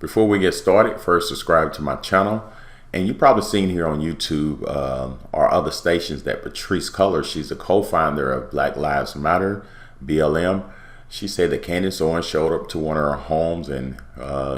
Before we get started, first subscribe to my channel. And you've probably seen here on YouTube or other stations that Patrisse Cullors, she's a co-founder of Black Lives Matter, BLM. She said that Candace Owens showed up to one of her homes and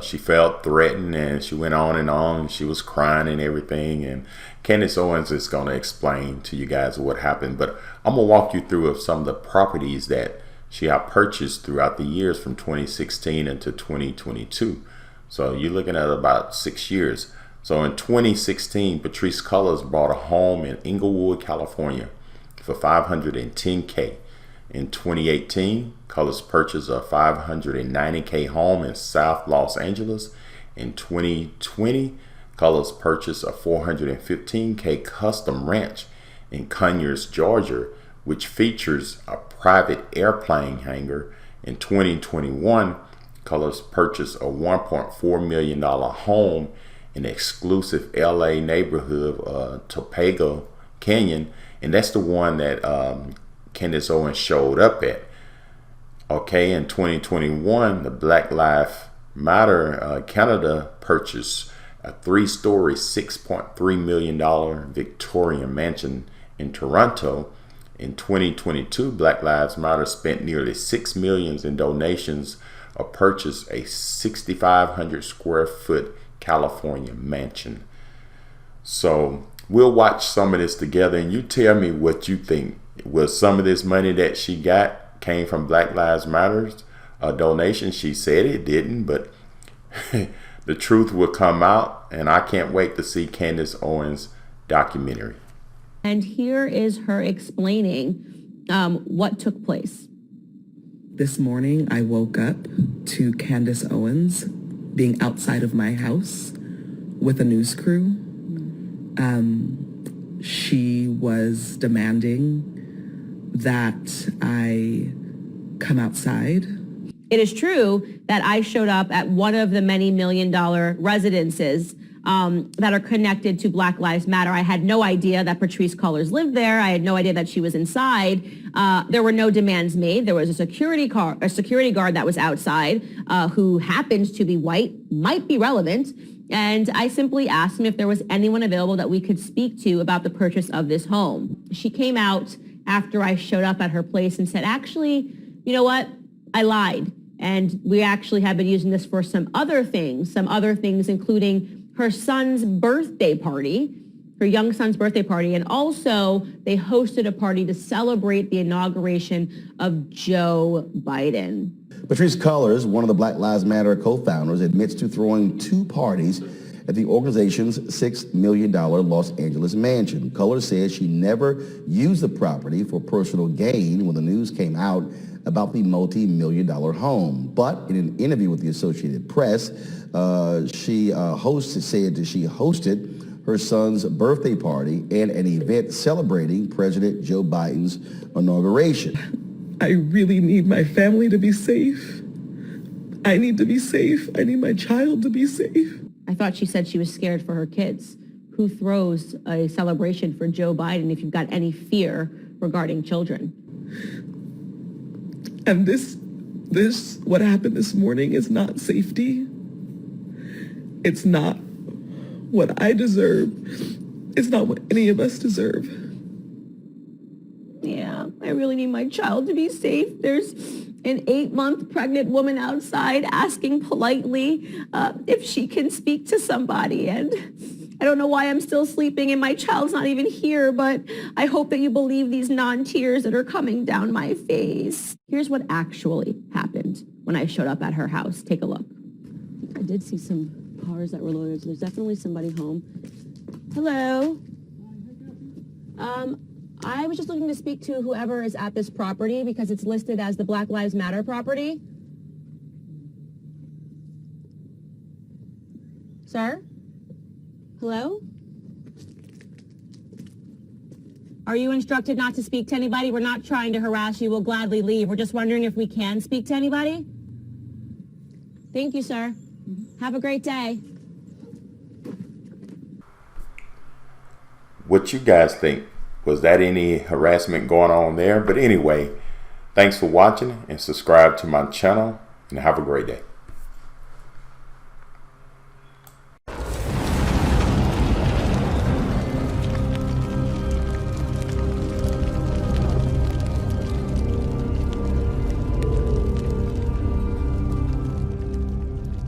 she felt threatened, and she went on and she was crying and everything. And Candace Owens is going to explain to you guys what happened. But I'm going to walk you through some of the properties that she had purchased throughout the years from 2016 into 2022. So you're looking at about 6 years. So in 2016, Patrisse Cullors bought a home in Inglewood, California for $510K. In 2018, Cullors purchased a $590K home in South Los Angeles. In 2020, Cullors purchased a $415K custom ranch in Cullors, Georgia, which features a private airplane hangar. In 2021, Cullors purchased a $1.4 million home in the exclusive LA neighborhood of Topanga Canyon, and that's the one that Candace Owens showed up at. Okay, in 2021, the Black Lives Matter Canada purchased a 3-story, $6.3 million Victorian mansion in Toronto. In 2022, Black Lives Matter spent nearly $6 million in donations or purchased a 6,500 square foot California mansion. So we'll watch some of this together, and you tell me what you think. Was some of this money that she got came from Black Lives Matter's donation? She said it didn't, but the truth will come out, and I can't wait to see Candace Owens' documentary. And here is her explaining what took place. This morning, I woke up to Candace Owens being outside of my house with a news crew. She was demanding that I come outside. It is true that I showed up at one of the many million-dollar residences that are connected to Black Lives Matter. I had no idea that Patrisse Cullors lived there. I had no idea that she was inside. There were no demands made. There was a security guard that was outside who happened to be white, might be relevant. And I simply asked him if there was anyone available that we could speak to about the purchase of this home. She came out after I showed up at her place and said, actually, you know what? I lied. And we actually have been using this for some other things including her son's birthday party, her young son's birthday party. And also they hosted a party to celebrate the inauguration of Joe Biden. Patrisse Cullors, one of the Black Lives Matter co-founders, admits to throwing 2 parties at the organization's $6 million Los Angeles mansion. Cullors says she never used the property for personal gain when the news came out about the multi-million-dollar home. But in an interview with the Associated Press, she said that she hosted her son's birthday party and an event celebrating President Joe Biden's inauguration. I really need my family to be safe. I need to be safe. I need my child to be safe. I thought she said she was scared for her kids. Who throws a celebration for Joe Biden if you've got any fear regarding children? And this, what happened this morning is not safety. It's not what I deserve. It's not what any of us deserve. Yeah, I really need my child to be safe. There's an 8-month pregnant woman outside asking politely if she can speak to somebody. And I don't know why I'm still sleeping and my child's not even here, but I hope that you believe these non-tears that are coming down my face. Here's what actually happened when I showed up at her house. Take a look. I did see some cars that were loaded, so there's definitely somebody home. Hello. I was just looking to speak to whoever is at this property because it's listed as the Black Lives Matter property. Sir? Hello? Are you instructed not to speak to anybody? We're not trying to harass you. We'll gladly leave. We're just wondering if we can speak to anybody. Thank you, sir. Have a great day. What you guys think? Was that any harassment going on there? But anyway, thanks for watching and subscribe to my channel and have a great day.